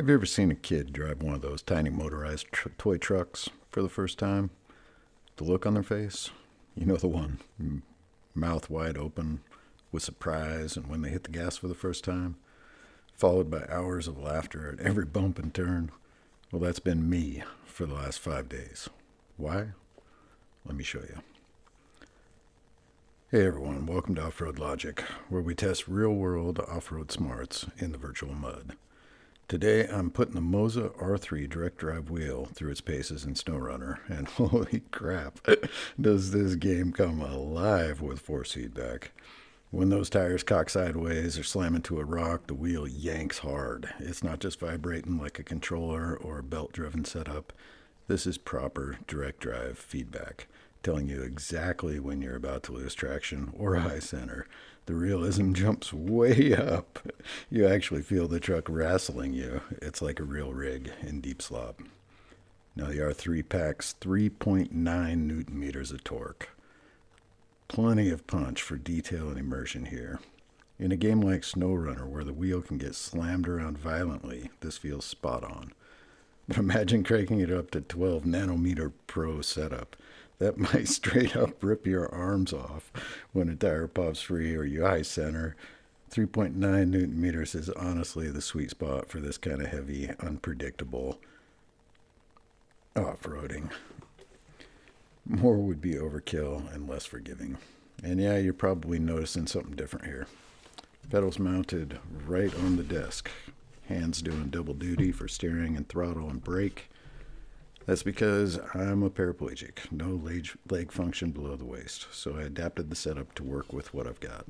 Have you ever seen a kid drive one of those tiny motorized toy trucks for the first time? The look on their face? You know the one. Mouth wide open with surprise and when they hit the gas for the first time, followed by hours of laughter at every bump and turn. Well, that's been me for the last 5 days. Why? Let me show you. Hey everyone, welcome to Off-Road Logic, where we test real-world off-road smarts in the virtual mud. Today I'm putting the Moza R3 direct drive wheel through its paces in SNOWRUNNER, and holy crap, does this game come alive with force feedback. When those tires cock sideways or slam into a rock, the wheel yanks hard. It's not just vibrating like a controller or a belt-driven setup. This is proper direct drive feedback, telling you exactly when you're about to lose traction or high center. The realism jumps way up. You actually feel the truck wrestling you. It's like a real rig in deep slop. Now the R3 packs 3.9 Newton meters of torque. Plenty of punch for detail and immersion here. In a game like SNOWRUNNER, where the wheel can get slammed around violently, this feels spot on. But imagine cranking it up to 12 nanometer pro setup. That might straight up rip your arms off when a tire pops free or you high center. 3.9 Newton meters is honestly the sweet spot for this kind of heavy, unpredictable off-roading. More would be overkill and less forgiving. And yeah, you're probably noticing something different here. Pedals mounted right on the desk. Hands doing double duty for steering and throttle and brake. That's because I'm a paraplegic, no leg function below the waist, so I adapted the setup to work with what I've got.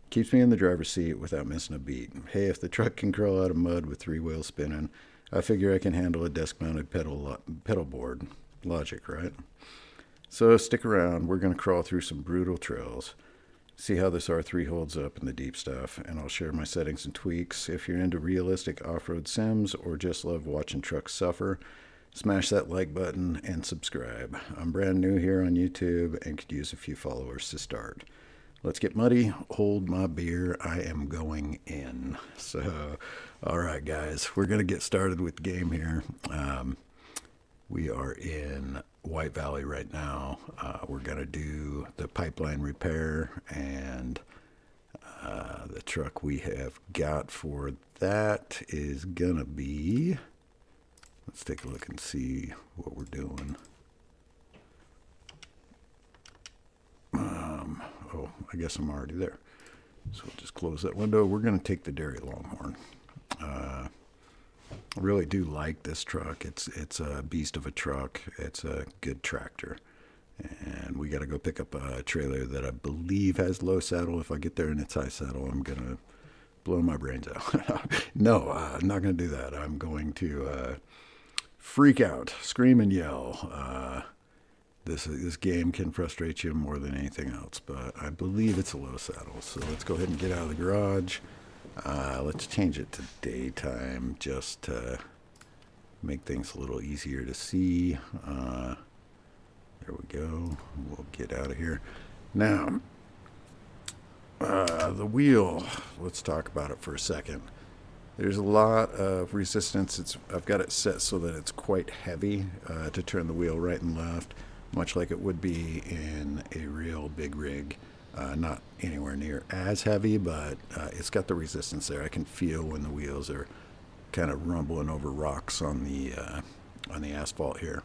Keeps me in the driver's seat without missing a beat. Hey, if the truck can crawl out of mud with 3 wheels spinning, I figure I can handle a desk-mounted pedal board. Logic, right? So stick around, we're going to crawl through some brutal trails, see how this R3 holds up in the deep stuff, and I'll share my settings and tweaks. If you're into realistic off-road sims or just love watching trucks suffer, smash that like button and subscribe. I'm brand new here on YouTube and could use a few followers to start. Let's get muddy, hold my beer, I am going in. So, alright guys, we're going to get started with the game here. We are in White Valley right now. We're going to do the pipeline repair, and the truck we have got for that is going to be... Let's take a look and see what we're doing. Oh, I guess I'm already there. So we'll just close that window. We're going to take the Dairy Longhorn. I really do like this truck. It's a beast of a truck. It's a good tractor. And we got to go pick up a trailer that I believe has low saddle. If I get there and it's high saddle, I'm going to blow my brains out. No, I'm not going to do that. I'm going to... freak out, scream and yell. This game can frustrate you more than anything else, but I believe it's a low saddle. So let's go ahead and get out of the garage. Let's change it to daytime just to make things a little easier to see. There we go. We'll get out of here. Now, the wheel, let's talk about it for a second. There's a lot of resistance. I've got it set so that it's quite heavy to turn the wheel right and left, much like it would be in a real big rig. Not anywhere near as heavy, but it's got the resistance there. I can feel when the wheels are kind of rumbling over rocks on the asphalt here,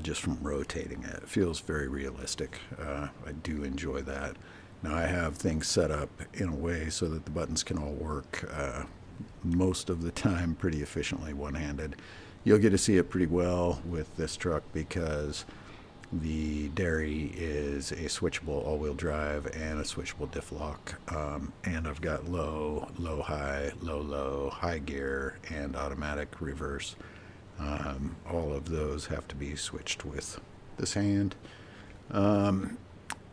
just from rotating it. It feels very realistic. I do enjoy that. Now I have things set up in a way so that the buttons can all work most of the time pretty efficiently one-handed. You'll get to see it pretty well with this truck because the Dairy is a switchable all-wheel drive and a switchable diff lock, and I've got low, high, low, high gear, and automatic reverse. All of those have to be switched with this hand.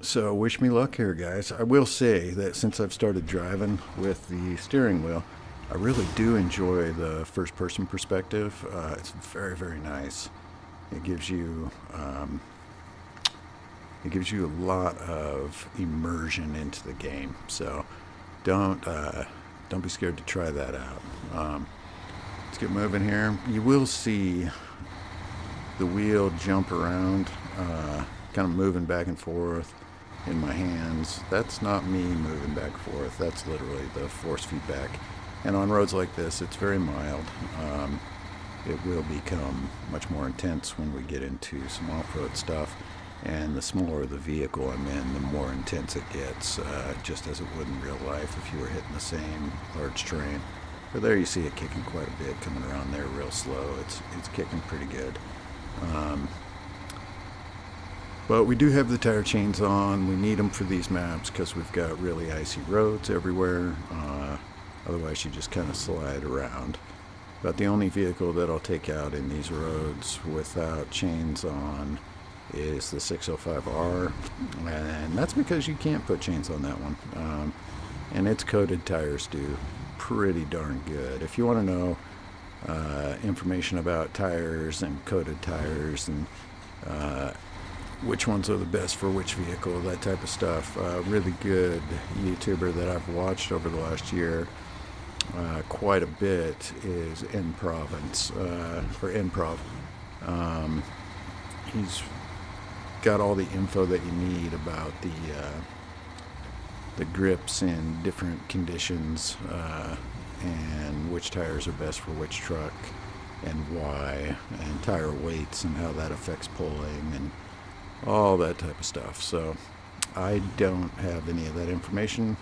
So wish me luck here, guys. I will say that since I've started driving with the steering wheel, I really do enjoy the first-person perspective. It's very, very nice. It gives you a lot of immersion into the game. So don't be scared to try that out. Let's get moving here. You will see the wheel jump around, kind of moving back and forth in my hands. That's not me moving back and forth. That's literally the force feedback. And on roads like this, it's very mild. It will become much more intense when we get into some off-road stuff. And the smaller the vehicle I'm in, the more intense it gets, just as it would in real life if you were hitting the same large terrain. But there you see it kicking quite a bit, coming around there real slow. It's kicking pretty good. But we do have the tire chains on. We need them for these maps because we've got really icy roads everywhere. Otherwise you just kind of slide around. But the only vehicle that I'll take out in these roads without chains on is the 605R, and that's because you can't put chains on that one. And its coated tires do pretty darn good. If you want to know information about tires and coated tires and which ones are the best for which vehicle, that type of stuff, really good YouTuber that I've watched over the last year quite a bit is Improv. He's got all the info that you need about the grips in different conditions, and which tires are best for which truck and why, and tire weights and how that affects pulling and all that type of stuff. So I don't have any of that information.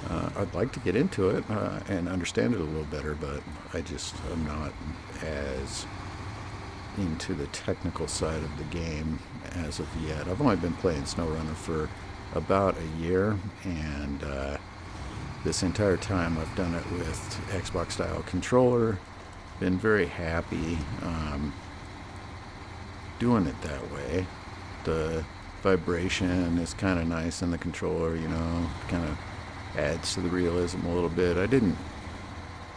I'd like to get into it and understand it a little better, but I'm not as into the technical side of the game as of yet. I've only been playing SNOWRUNNER for about a year, and this entire time I've done it with Xbox style controller. Been very happy doing it that way. The vibration is kind of nice in the controller, you know, kind of adds to the realism a little bit. I didn't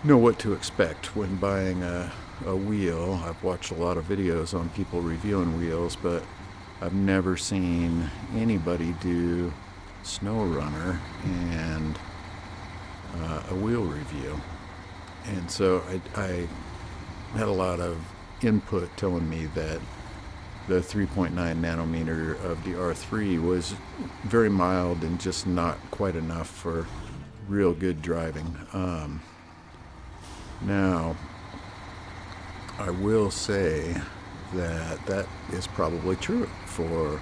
know what to expect when buying a wheel. I've watched a lot of videos on people reviewing wheels, but I've never seen anybody do SNOWRUNNER and a wheel review. And so I had a lot of input telling me that the 3.9 nanometer of the R3 was very mild and just not quite enough for real good driving. Now, I will say that is probably true for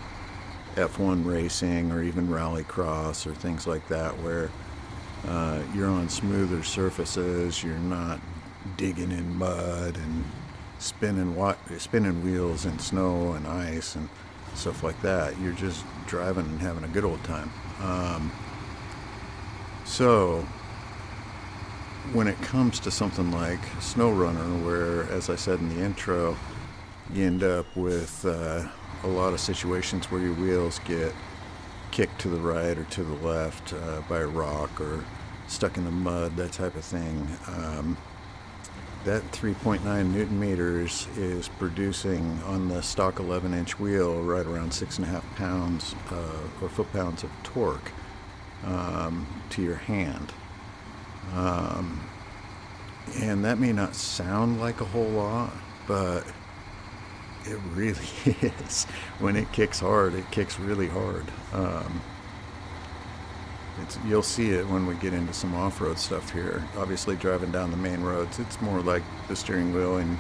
F1 racing or even rallycross or things like that, where you're on smoother surfaces, you're not digging in mud and spinning wheels in snow and ice and stuff like that. You're just driving and having a good old time. So when it comes to something like SNOWRUNNER, where, as I said in the intro, you end up with a lot of situations where your wheels get kicked to the right or to the left by a rock or stuck in the mud, that type of thing. That 3.9 Newton meters is producing on the stock 11-inch wheel right around 6.5 pounds or foot-pounds of torque to your hand. And that may not sound like a whole lot, but it really is. When it kicks hard, it kicks really hard. You'll see it when we get into some off-road stuff here. Obviously, driving down the main roads, it's more like the steering wheel in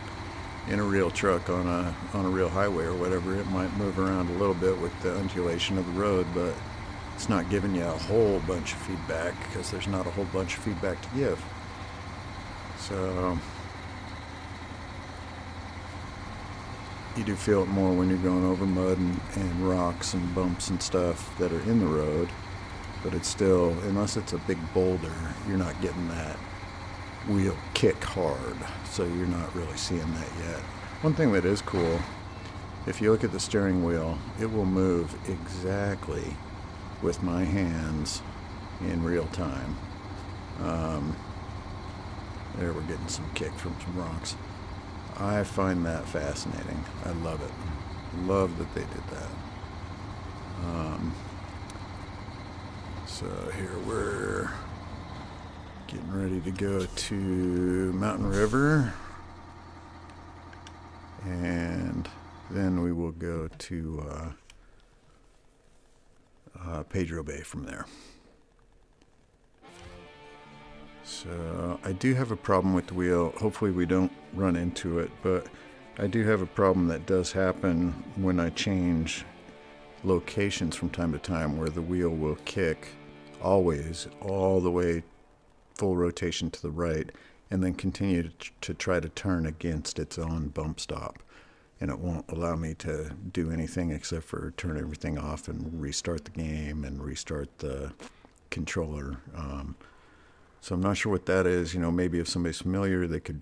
a real truck on a real highway or whatever. It might move around a little bit with the undulation of the road, but it's not giving you a whole bunch of feedback because there's not a whole bunch of feedback to give. So you do feel it more when you're going over mud and rocks and bumps and stuff that are in the road. But it's still, unless it's a big boulder, you're not getting that wheel kick hard. So you're not really seeing that yet. One thing that is cool, if you look at the steering wheel, it will move exactly with my hands in real time. There, we're getting some kick from some rocks. I find that fascinating. I love it. Love that they did that. So here we're getting ready to go to Mountain River. and then we will go to Pedro Bay from there. So I do have a problem with the wheel. Hopefully we don't run into it, but I do have a problem that does happen when I change locations from time to time, where the wheel will kick always all the way full rotation to the right and then continue to try to turn against its own bump stop, and it won't allow me to do anything except for turn everything off and restart the game and restart the controller. So I'm not sure what that is. You know, maybe if somebody's familiar, they could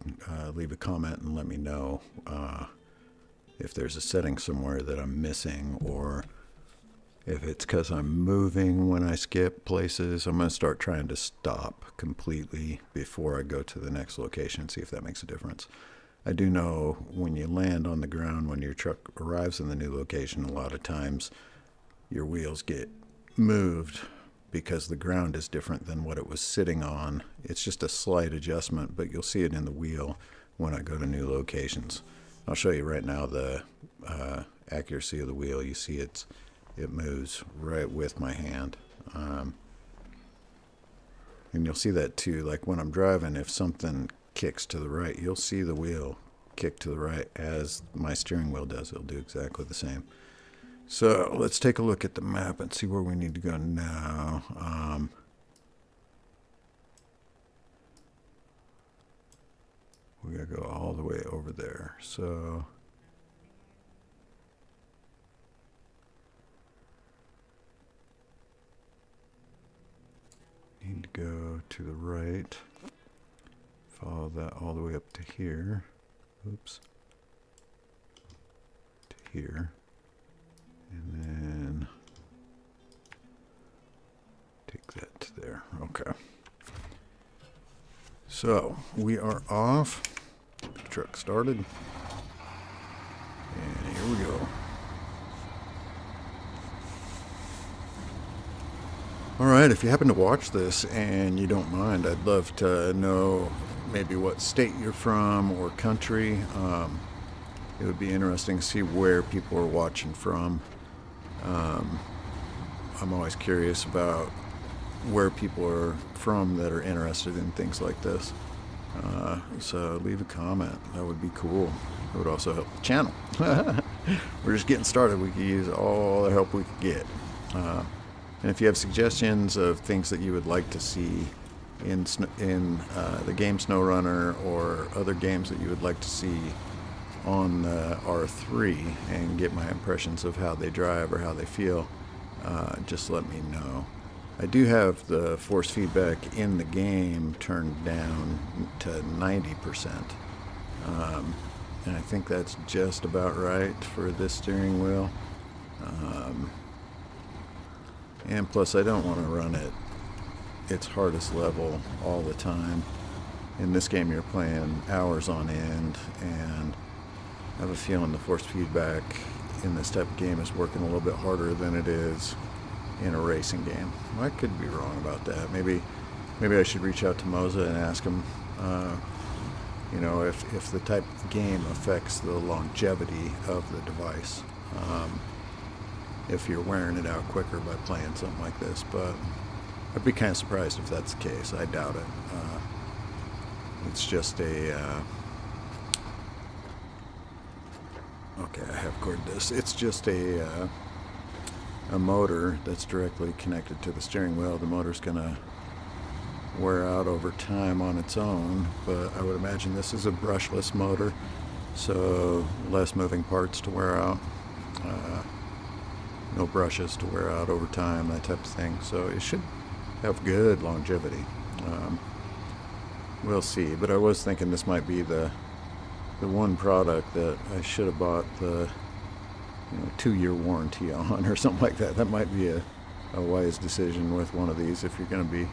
leave a comment and let me know if there's a setting somewhere that I'm missing, or if it's because I'm moving when I skip places. I'm going to start trying to stop completely before I go to the next location, see if that makes a difference. I do know when you land on the ground, when your truck arrives in the new location, a lot of times your wheels get moved because the ground is different than what it was sitting on. It's just a slight adjustment, but you'll see it in the wheel when I go to new locations. I'll show you right now the accuracy of the wheel. You see it moves right with my hand. And you'll see that too, like when I'm driving, if something kicks to the right, you'll see the wheel kick to the right as my steering wheel does. It'll do exactly the same. So let's take a look at the map and see where we need to go now. We gotta go all the way over there. So need to go to the right. Follow that all the way up to here. Oops. To here. And then take that to there. Okay. So we are off. The truck started. And here we go. All right, if you happen to watch this and you don't mind, I'd love to know maybe what state you're from or country. It would be interesting to see where people are watching from. I'm always curious about where people are from that are interested in things like this. So leave a comment. That would be cool. It would also help the channel. We're just getting started. We could use all the help we could get. And if you have suggestions of things that you would like to see in the game SNOWRUNNER, or other games that you would like to see on the R3 and get my impressions of how they drive or how they feel, just let me know. I do have the force feedback in the game turned down to 90%. And I think that's just about right for this steering wheel. And plus, I don't want to run it its hardest level all the time. In this game, you're playing hours on end, and I have a feeling the force feedback in this type of game is working a little bit harder than it is in a racing game. I could be wrong about that. Maybe I should reach out to Moza and ask him, you know, if the type of game affects the longevity of the device. If you're wearing it out quicker by playing something like this, but I'd be kind of surprised if that's the case. I doubt it. It's just a okay, I have corded this. It's just a motor that's directly connected to the steering wheel. The motor's gonna wear out over time on its own, but I would imagine this is a brushless motor, so less moving parts to wear out. No brushes to wear out over time, that type of thing. So it should have good longevity. We'll see. But I was thinking this might be the one product that I should have bought the 2-year warranty on, or something like that. That might be a wise decision with one of these if you're going to be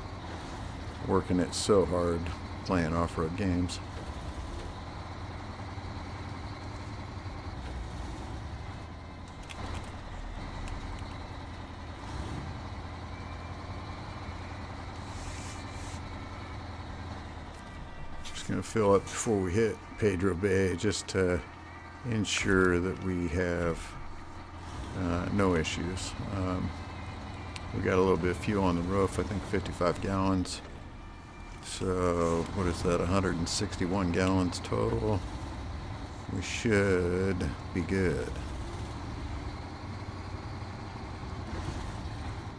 working it so hard playing off-road games. Going to fill up before we hit Pedro Bay, just to ensure that we have no issues. We got a little bit of fuel on the roof, I think 55 gallons. So what is that, 161 gallons total? We should be good.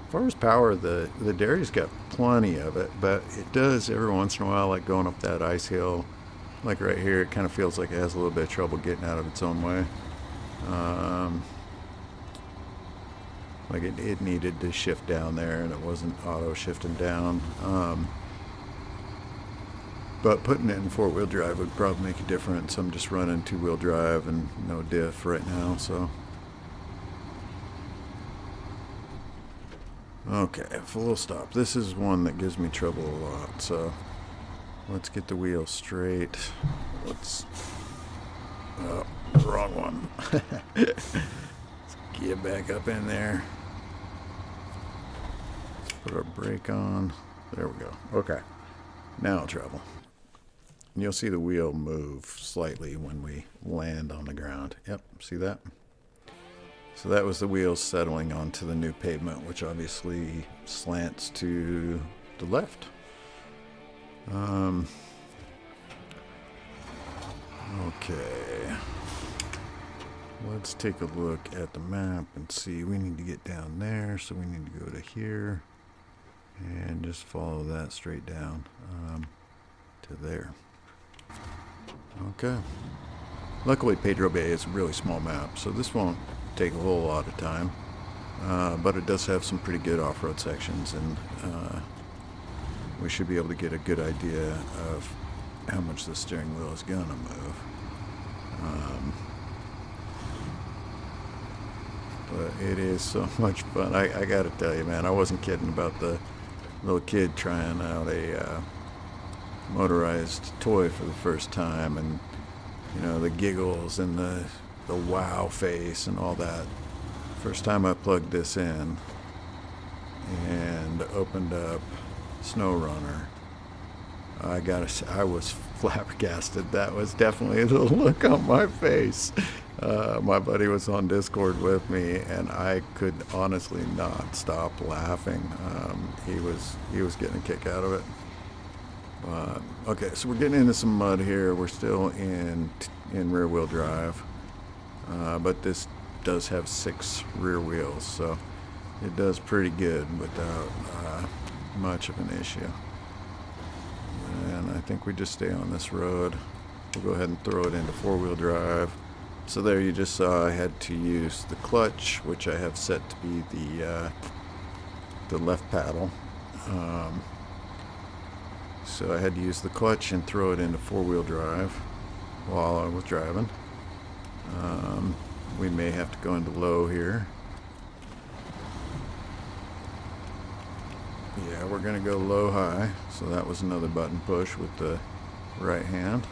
As far as power, the dairy's got plenty of it, but it does every once in a while, like going up that ice hill, like right here, it kind of feels like it has a little bit of trouble getting out of its own way. Like it needed to shift down there, and it wasn't auto shifting down. But putting it in 4-wheel drive would probably make a difference. I'm just running 2-wheel drive and no diff right now, so. Okay, full stop. This is one that gives me trouble a lot, so let's get the wheel straight. Let's, oh, wrong one. Let's get back up in there. Let's put our brake on. There we go. Okay, now I'll travel. And you'll see the wheel move slightly when we land on the ground. Yep, see that? So that was the wheels settling onto the new pavement, which obviously slants to the left. Okay. Let's take a look at the map and see. We need to get down there, so we need to go to here and just follow that straight down to there. Okay. Luckily, Pedro Bay is a really small map, so this won't take a whole lot of time, but it does have some pretty good off-road sections, and we should be able to get a good idea of how much the steering wheel is gonna move. But it is so much fun. I gotta tell you, man, I wasn't kidding about the little kid trying out a motorized toy for the first time, and you know, the giggles and the wow face and all that. First time I plugged this in and opened up SNOWRUNNER, I was flabbergasted. That was definitely the look on my face. My buddy was on Discord with me, and I could honestly not stop laughing. He was getting a kick out of it. Okay, so we're getting into some mud here. We're still in rear-wheel drive, but this does have 6 rear wheels, so it does pretty good without much of an issue. And I think we just stay on this road. We'll go ahead and throw it into 4-wheel drive. So there you just saw I had to use the clutch, which I have set to be the left paddle. So I had to use the clutch and throw it into 4-wheel drive while I was driving. We may have to go into low here. Yeah, we're gonna go low high. So that was another button push with the right hand.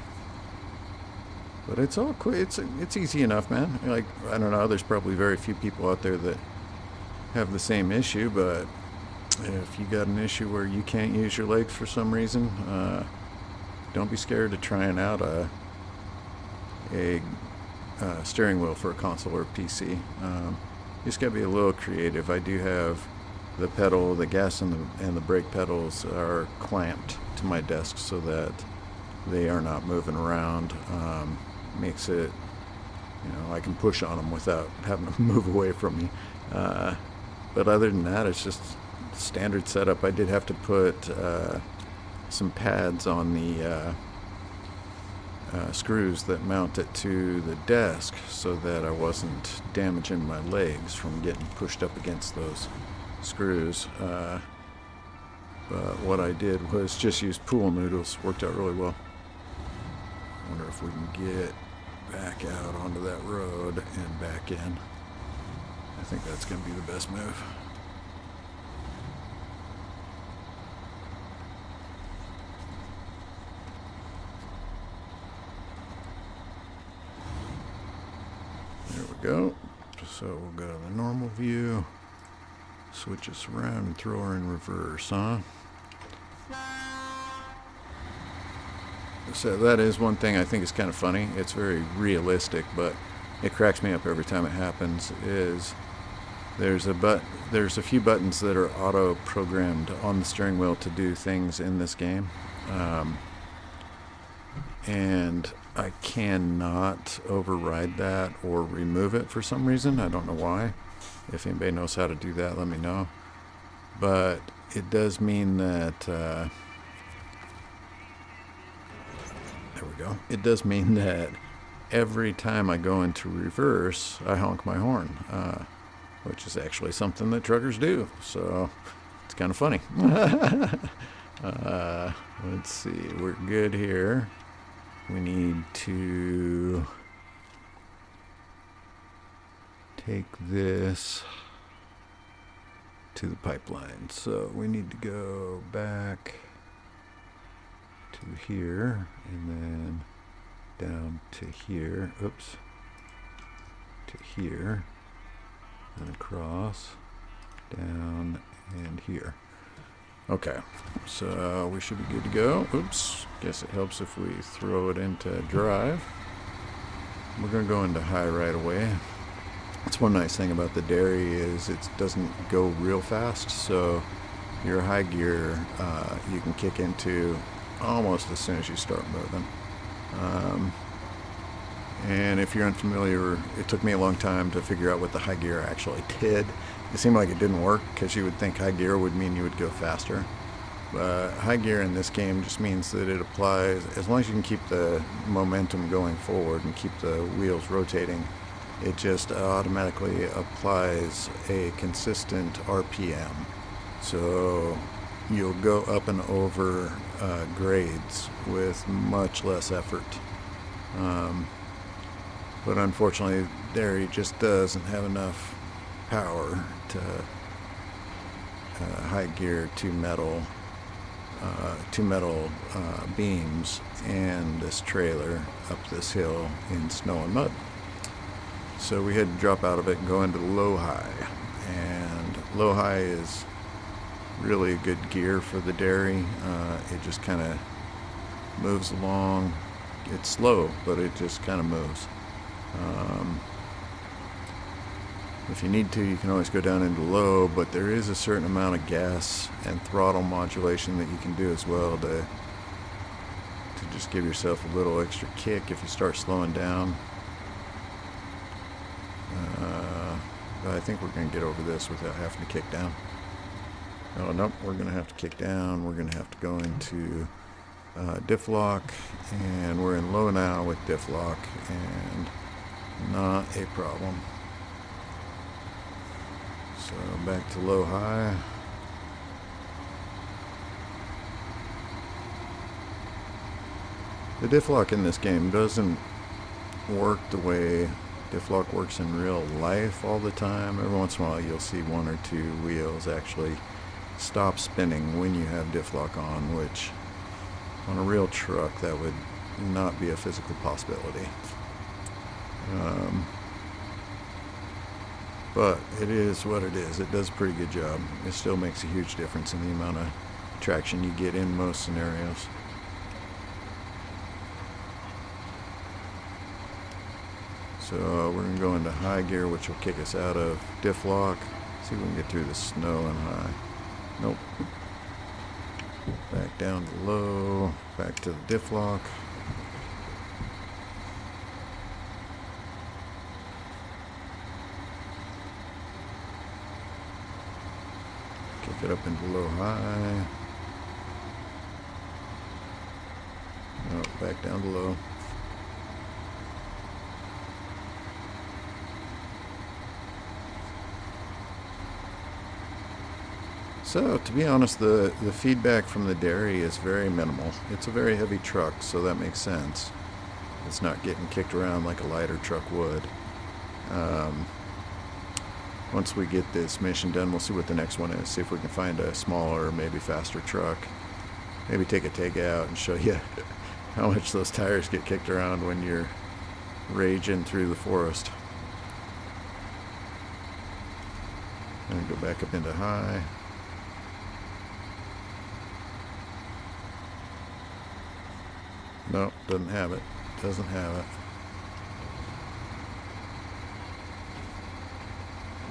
But it's all quick. It's easy enough, man. Like, I don't know, there's probably very few people out there that have the same issue, but if you got an issue where you can't use your legs for some reason, don't be scared of trying out a steering wheel for a console or a PC. You just gotta be a little creative. I do have the pedal, the gas and the brake pedals are clamped to my desk so that they are not moving around. Makes it, you know, I can push on them without having to move away from me. But other than that, it's just standard setup. I did have to put some pads on the screws that mount it to the desk so that I wasn't damaging my legs from getting pushed up against those screws. But what I did was just use pool noodles. Worked out really well. Wonder if we can get back out onto that road and back in. I think that's going to be the best move. There we go. So we'll go to the normal view, switch us around and throw her in reverse, huh? So that is one thing I think is kind of funny. It's very realistic, but it cracks me up every time it happens. Is there's a few buttons that are auto-programmed on the steering wheel to do things in this game, and I cannot override that or remove it for some reason. I don't know why. If anybody knows how to do that, let me know. But it does mean that there we go. It does mean that every time I go into reverse, I honk my horn, which is actually something that truckers do. So it's kind of funny. Let's see. We're good here. We need to take this to the pipeline. So we need to go back to here and then down to here. Oops. To here and across, down, and here. Okay, so we should be good to go. Oops, guess it helps if we throw it into drive. We're gonna go into high right away. That's one nice thing about the dairy is it doesn't go real fast, so your high gear you can kick into almost as soon as you start moving. And if you're unfamiliar, it took me a long time to figure out what the high gear actually did. It seemed like it didn't work because you would think high gear would mean you would go faster. But high gear in this game just means that it applies, as long as you can keep the momentum going forward and keep the wheels rotating, it just automatically applies a consistent RPM. So you'll go up and over grades with much less effort. But unfortunately, dairy just doesn't have enough power to high gear two metal beams and this trailer up this hill in snow and mud. So we had to drop out of it and go into low high. And low high is really a good gear for the dairy. It just kind of moves along. It's slow, but it just kind of moves. If you need to, you can always go down into low, but there is a certain amount of gas and throttle modulation that you can do as well to just give yourself a little extra kick if you start slowing down. But I think we're going to get over this without having to kick down. Oh, nope, we're going to have to kick down. We're going to have to go into diff lock, and we're in low now with diff lock, and not a problem. So back to low high. The diff lock in this game doesn't work the way diff lock works in real life all the time. Every once in a while you'll see one or two wheels actually stop spinning when you have diff lock on, which on a real truck that would not be a physical possibility. But it is what it is. It does a pretty good job. It still makes a huge difference in the amount of traction you get in most scenarios. So we're going to go into high gear, which will kick us out of diff lock. See if we can get through the snow and high. Nope. Back down to low, back to the diff lock. Kick it up into low high. Oh, back down to low. So, to be honest, the feedback from the dairy is very minimal. It's a very heavy truck, so that makes sense. It's not getting kicked around like a lighter truck would. Once we get this mission done, we'll see what the next one is. See if we can find a smaller, maybe faster truck. Maybe take a takeout and show you how much those tires get kicked around when you're raging through the forest. And go back up into high. No, doesn't have it. Doesn't have it.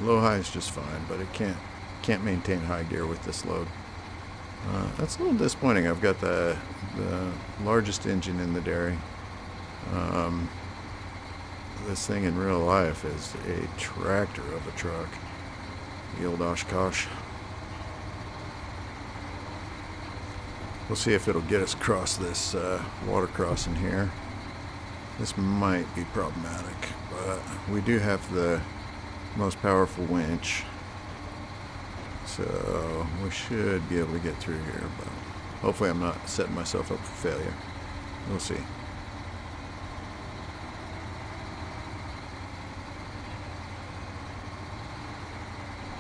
Low high is just fine, but it can't maintain high gear with this load. That's a little disappointing. I've got the largest engine in the dairy. This thing in real life is a tractor of a truck. The old Oshkosh. We'll see if it'll get us across this water crossing here. This might be problematic, but we do have the most powerful winch, so we should be able to get through here, but hopefully I'm not setting myself up for failure. We'll see.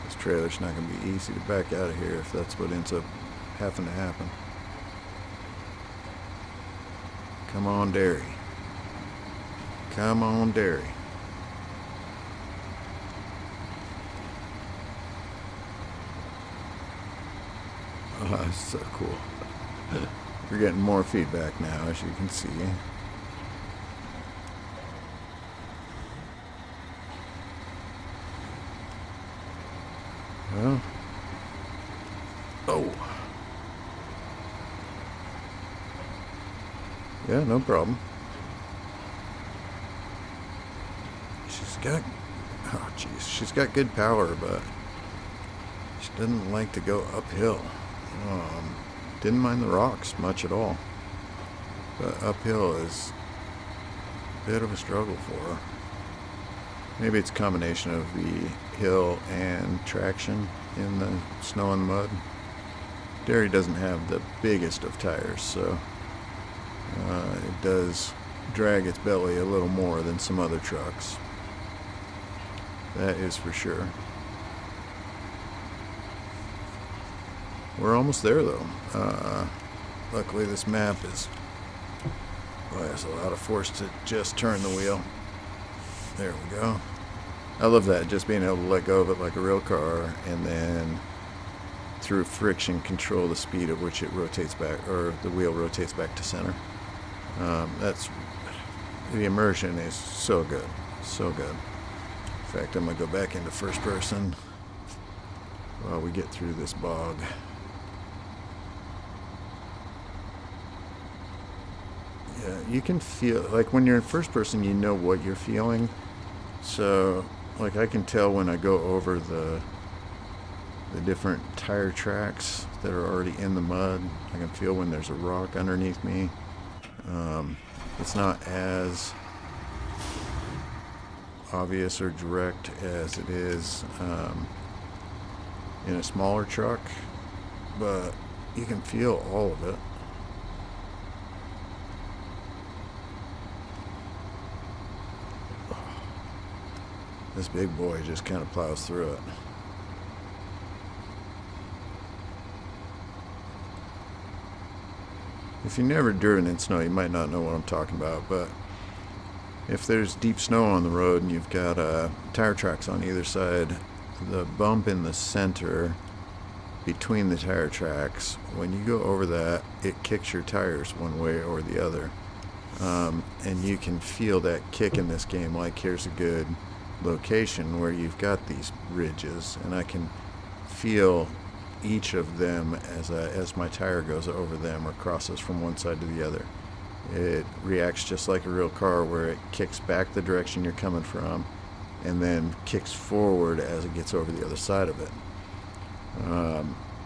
This trailer's not going to be easy to back out of here if that's what ends up having to happen. Come on, dairy. Come on, dairy. Oh, that's so cool. We're getting more feedback now, as you can see. Well. Oh. Yeah, no problem. Oh jeez, she's got good power, but she doesn't like to go uphill. Didn't mind the rocks much at all, but uphill is a bit of a struggle for her. Maybe it's a combination of the hill and traction in the snow and mud. Dairy doesn't have the biggest of tires, so it does drag its belly a little more than some other trucks. That is for sure. We're almost there though. Luckily this map is, well, there's a lot of force to just turn the wheel. There we go. I love that, just being able to let go of it like a real car and then through friction control the speed at which it rotates back, or the wheel rotates back to center. That's, the immersion is so good, so good. In fact, I'm going to go back into first person while we get through this bog. Yeah, you can feel, like when you're in first person, you know what you're feeling. So, like I can tell when I go over the different tire tracks that are already in the mud. I can feel when there's a rock underneath me. It's not as obvious or direct as it is in a smaller truck, but you can feel all of it. This big boy just kind of plows through it. If you've never driven in snow, you might not know what I'm talking about, but if there's deep snow on the road and you've got tire tracks on either side, the bump in the center between the tire tracks, when you go over that, it kicks your tires one way or the other. And you can feel that kick in this game. Like, here's a good location where you've got these ridges, and I can feel each of them as my tire goes over them or crosses from one side to the other. It reacts just like a real car, where it kicks back the direction you're coming from and then kicks forward as it gets over the other side of it.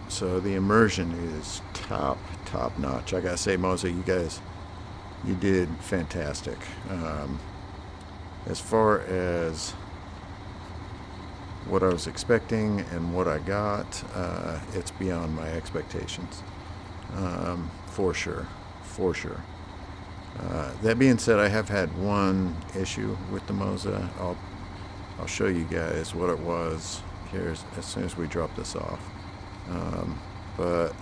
So the immersion is top notch. I gotta say, Moza, you did fantastic. As far as what I was expecting and what I got, it's beyond my expectations, for sure. That being said, I have had one issue with the Moza. I'll show you guys what it was here as soon as we drop this off. But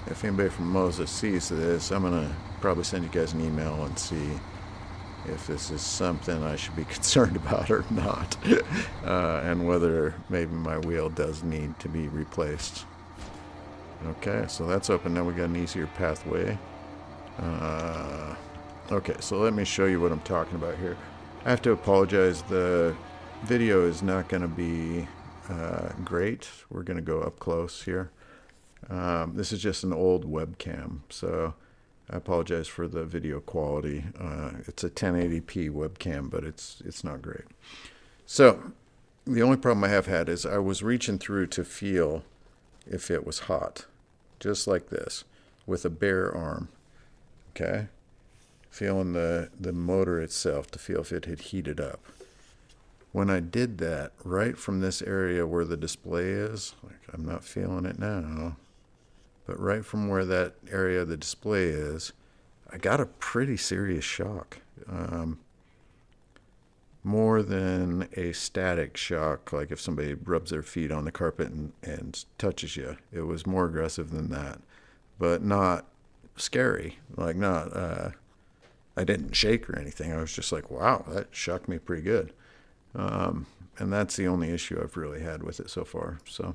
if anybody from Moza sees this, I'm gonna probably send you guys an email and see if this is something I should be concerned about or not, and whether maybe my wheel does need to be replaced. Okay, so that's open now. We got an easier pathway. Okay, so let me show you what I'm talking about here. I have to apologize. The video is not going to be great. We're going to go up close here. This is just an old webcam, so I apologize for the video quality. It's a 1080p webcam, but it's not great. So the only problem I have had is I was reaching through to feel if it was hot, just like this, with a bare arm. Okay, feeling the motor itself to feel if it had heated up. When I did that, right from this area where the display is, like I'm not feeling it now, but right from where that area of the display is, I got a pretty serious shock. More than a static shock, like if somebody rubs their feet on the carpet and touches you. It was more aggressive than that, but not scary. Like not, I didn't shake or anything. I was just like, wow, that shocked me pretty good. And that's the only issue I've really had with it so far. So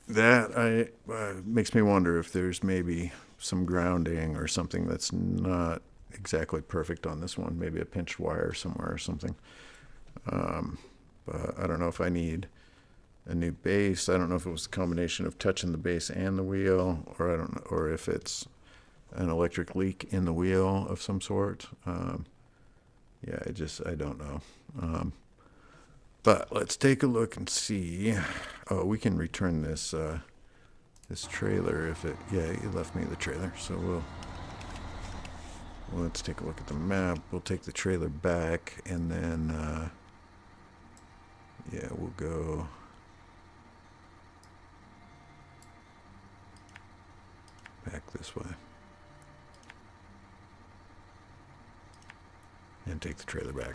that makes me wonder if there's maybe some grounding or something that's not exactly perfect on this one. Maybe a pinched wire somewhere or something. But I don't know if I need a new base. I don't know if it was a combination of touching the base and the wheel, or I don't know, or if it's an electric leak in the wheel of some sort. Yeah, I don't know. But let's take a look and see. Oh, we can return this this trailer if it. Yeah, it left me the trailer, so let's take a look at the map. We'll take the trailer back, and then yeah, we'll go. Back this way. And take the trailer back.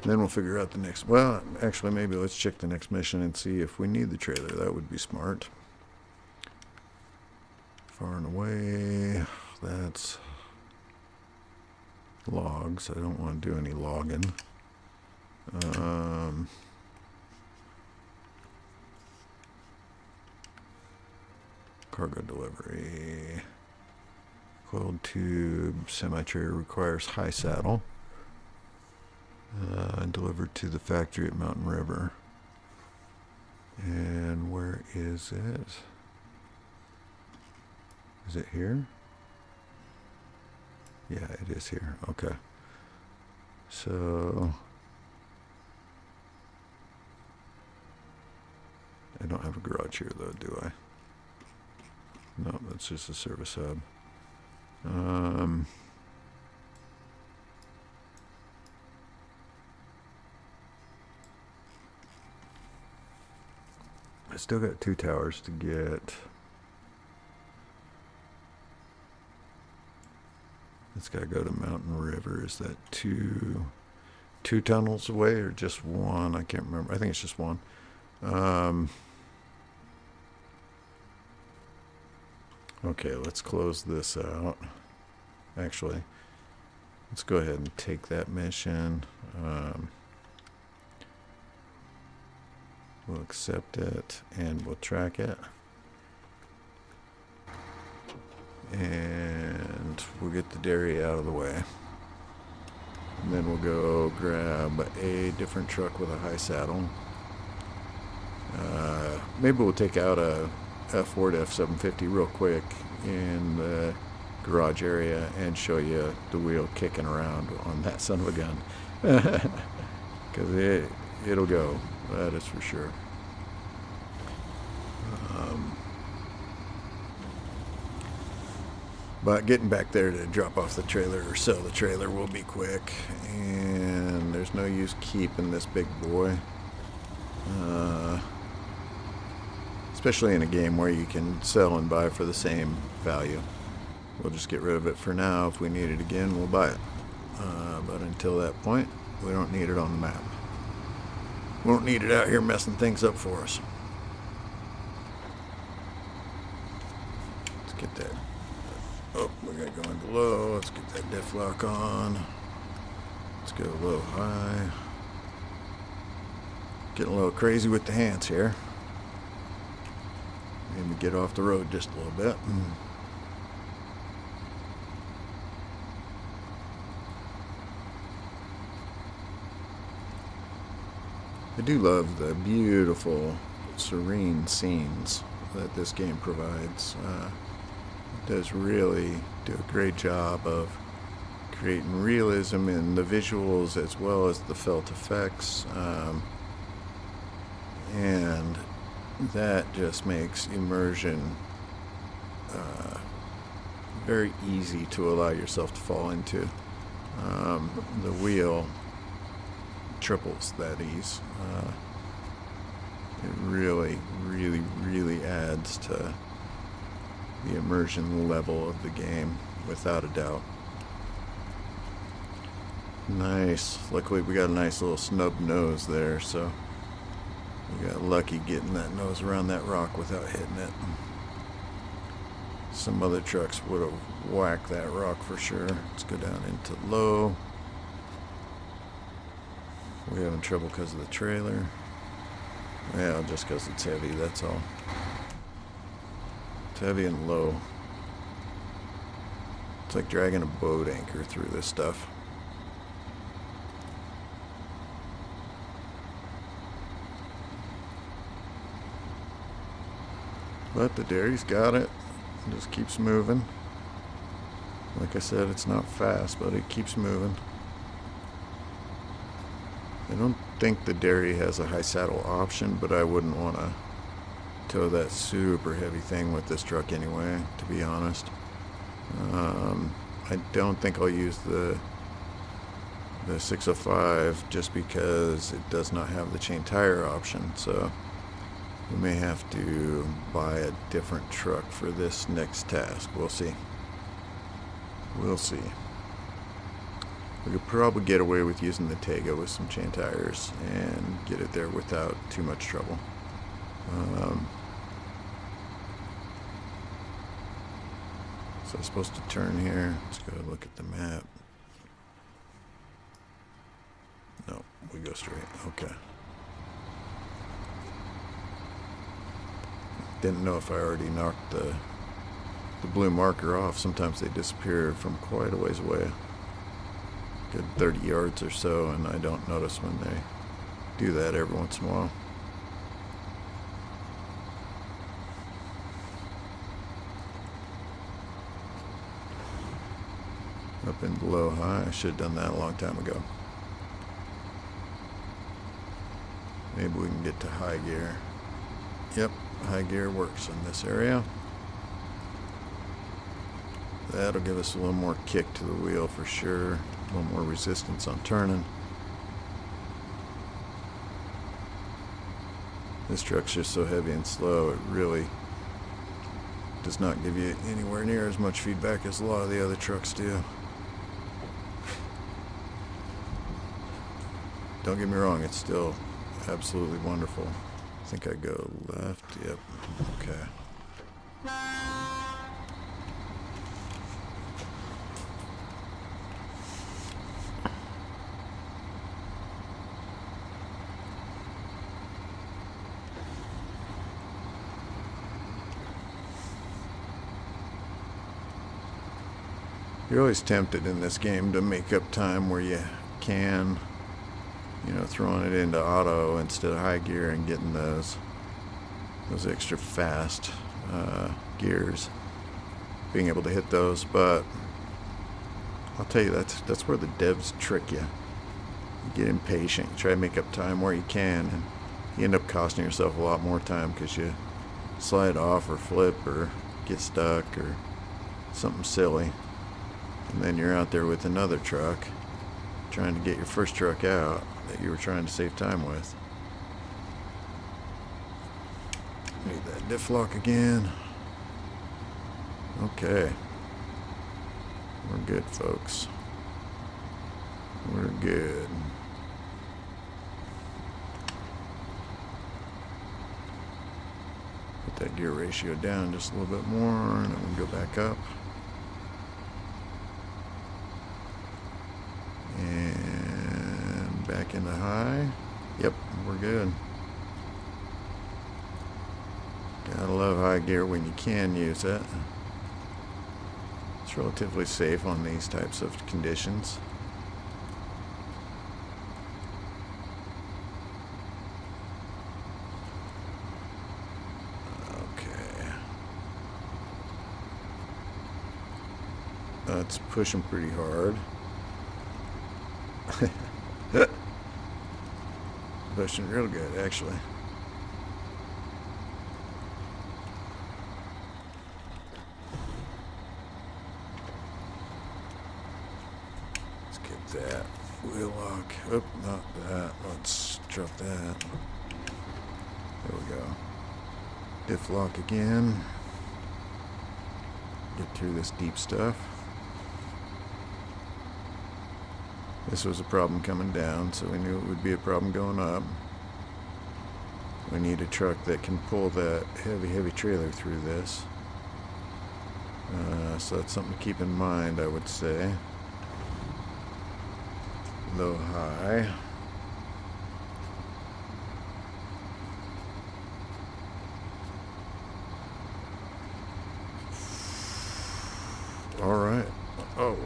And then we'll figure out the next... Well, actually, maybe let's check the next mission and see if we need the trailer. That would be smart. Far and away. That's logs. I don't want to do any logging. Cargo delivery. Coiled tube. Semi-trailer requires high saddle. Delivered to the factory at Mountain River. And where is it? Is it here? Yeah, it is here. Okay. So I don't have a garage here though, do I? No, that's just a service hub. I still got 2 towers to get. It's got to go to Mountain River. Is that two tunnels away or just one? I can't remember. I think it's just one. Okay, let's close this out. Actually, let's go ahead and take that mission. We'll accept it and we'll track it. And we'll get the dairy out of the way. And then we'll go grab a different truck with a high saddle. Maybe we'll take out a Ford F-750 real quick in the garage area and show you the wheel kicking around on that son of a gun. Because it'll go. That is for sure. But getting back there to drop off the trailer or sell the trailer will be quick. And there's no use keeping this big boy. Especially in a game where you can sell and buy for the same value. We'll just get rid of it for now. If we need it again, we'll buy it. But until that point, we don't need it on the map. We don't need it out here messing things up for us. Let's get that. Oh, we gotta go into low. Let's get that diff lock on. Let's go low, high. Getting a little crazy with the hands here. Maybe get off the road just a little bit. I do love the beautiful, serene scenes that this game provides. It does really do a great job of creating realism in the visuals as well as the felt effects. And that just makes immersion very easy to allow yourself to fall into. The wheel triples that ease. It really, really, really adds to the immersion level of the game, without a doubt. Nice. Luckily we got a nice little snub nose there, so we got lucky getting that nose around that rock without hitting it. Some other trucks would have whacked that rock for sure. Let's go down into low. We're having trouble because of the trailer. Yeah, just because it's heavy, that's all. It's heavy and low. It's like dragging a boat anchor through this stuff. But the dairy's got it. It just keeps moving. Like I said, it's not fast, but it keeps moving. I don't think the dairy has a high saddle option, but I wouldn't want to tow that super heavy thing with this truck anyway, to be honest. I don't think I'll use the 605 just because it does not have the chain tire option, so we may have to buy a different truck for this next task. We'll see. We'll see. We could probably get away with using the Tega with some chain tires and get it there without too much trouble. So I'm supposed to turn here. Let's go look at the map. No, we go straight. Okay. Didn't know if I already knocked the blue marker off. Sometimes they disappear from quite a ways away. Good 30 yards or so, and I don't notice when they do that every once in a while. Up in below high. I should have done that a long time ago. Maybe we can get to high gear. Yep, high gear works in this area. That'll give us a little more kick to the wheel for sure. A little more resistance on turning. This truck's just so heavy and slow, it really does not give you anywhere near as much feedback as a lot of the other trucks do. Don't get me wrong, it's still absolutely wonderful. I think I go left. Yep. Okay. You're always tempted in this game to make up time where you can. You know, throwing it into auto instead of high gear and getting those extra fast gears, being able to hit those. But I'll tell you, that's where the devs trick you. You get impatient, you try to make up time where you can, and you end up costing yourself a lot more time because you slide off or flip or get stuck or something silly, and then you're out there with another truck trying to get your first truck out that you were trying to save time with. Need that diff lock again. Okay. We're good, folks. We're good. Put that gear ratio down just a little bit more, and then we'll go back up. And back into high. Yep, we're good. Gotta love high gear when you can use it. It's relatively safe on these types of conditions. It's pushing pretty hard. Pushing real good, actually. Let's get that wheel lock. Oh, not that. Let's drop that. There we go. Diff lock again. Get through this deep stuff. This was a problem coming down, so we knew it would be a problem going up. We need a truck that can pull that heavy trailer through this. So that's something to keep in mind, I would say. Low, high. All right. Oh.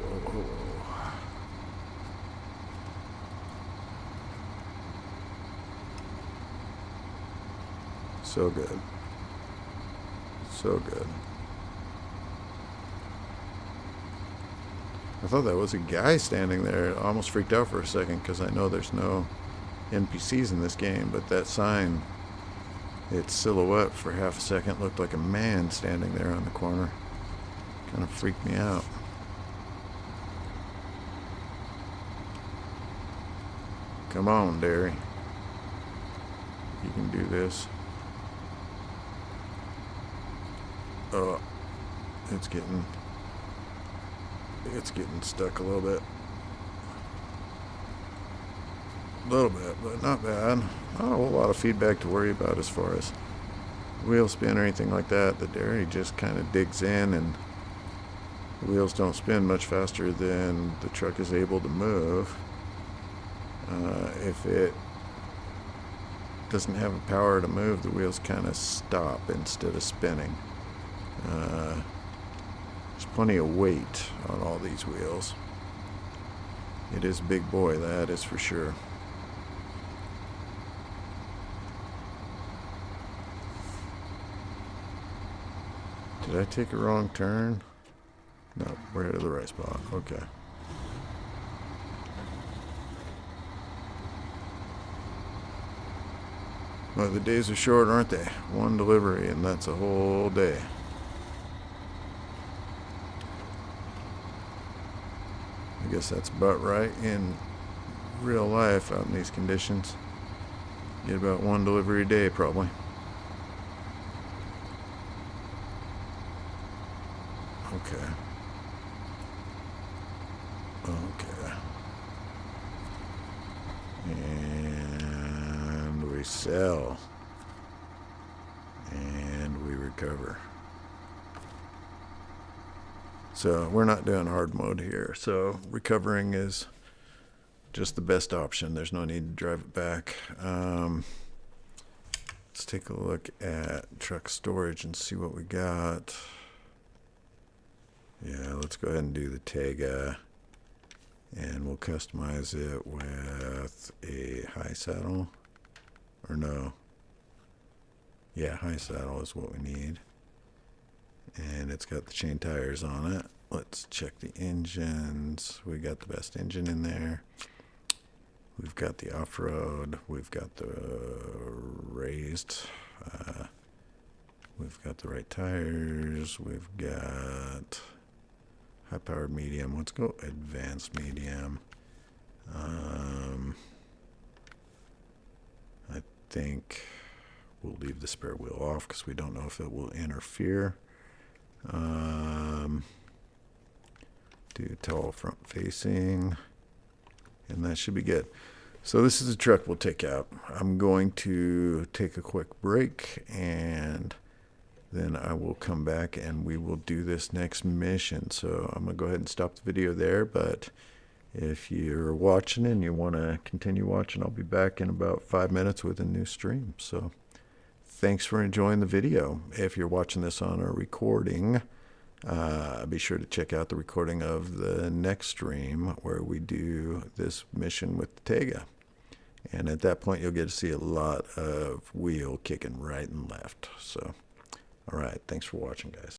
So good. So good. I thought that was a guy standing there. I almost freaked out for a second because I know there's no NPCs in this game, but that sign, its silhouette for half a second looked like a man standing there on the corner. Kind of freaked me out. Come on, Derry. You can do this. Oh, it's getting stuck a little bit. A little bit, but not bad. Not a whole lot of feedback to worry about as far as wheel spin or anything like that. The Derry just kind of digs in, and the wheels don't spin much faster than the truck is able to move. If it doesn't have the power to move, the wheels kind of stop instead of spinning. There's plenty of weight on all these wheels. It is a big boy, that is for sure. Did I take a wrong turn? No, we're headed to the right spot. Okay. Well, the days are short, aren't they? One delivery, and that's a whole day. I guess that's about right in real life out in these conditions. Get about one delivery a day, probably. Okay. Okay. And we sell. And we recover. So we're not doing hard mode here. So recovering is just the best option. There's no need to drive it back. Let's take a look at truck storage and see what we got. Yeah, let's go ahead and do the Tega, and we'll customize it with a high saddle, or no, yeah, high saddle is what we need, and it's got the chain tires on it. Let's check the engines. We got the best engine in there. We've got the off-road, we've got the raised, we've got the right tires, we've got high-powered medium. Let's go advanced medium. I think we'll leave the spare wheel off because we don't know if it will interfere. Do tall front facing, and that should be good. So this is a truck we'll take out. I'm going to take a quick break, and then I will come back and we will do this next mission. So I'm going to go ahead and stop the video there, but if you're watching and you want to continue watching, I'll be back in about 5 minutes with a new stream. So thanks for enjoying the video. If you're watching this on a recording, be sure to check out the recording of the next stream where we do this mission with the Tega. And at that point, you'll get to see a lot of wheel kicking right and left. So, all right, thanks for watching, guys.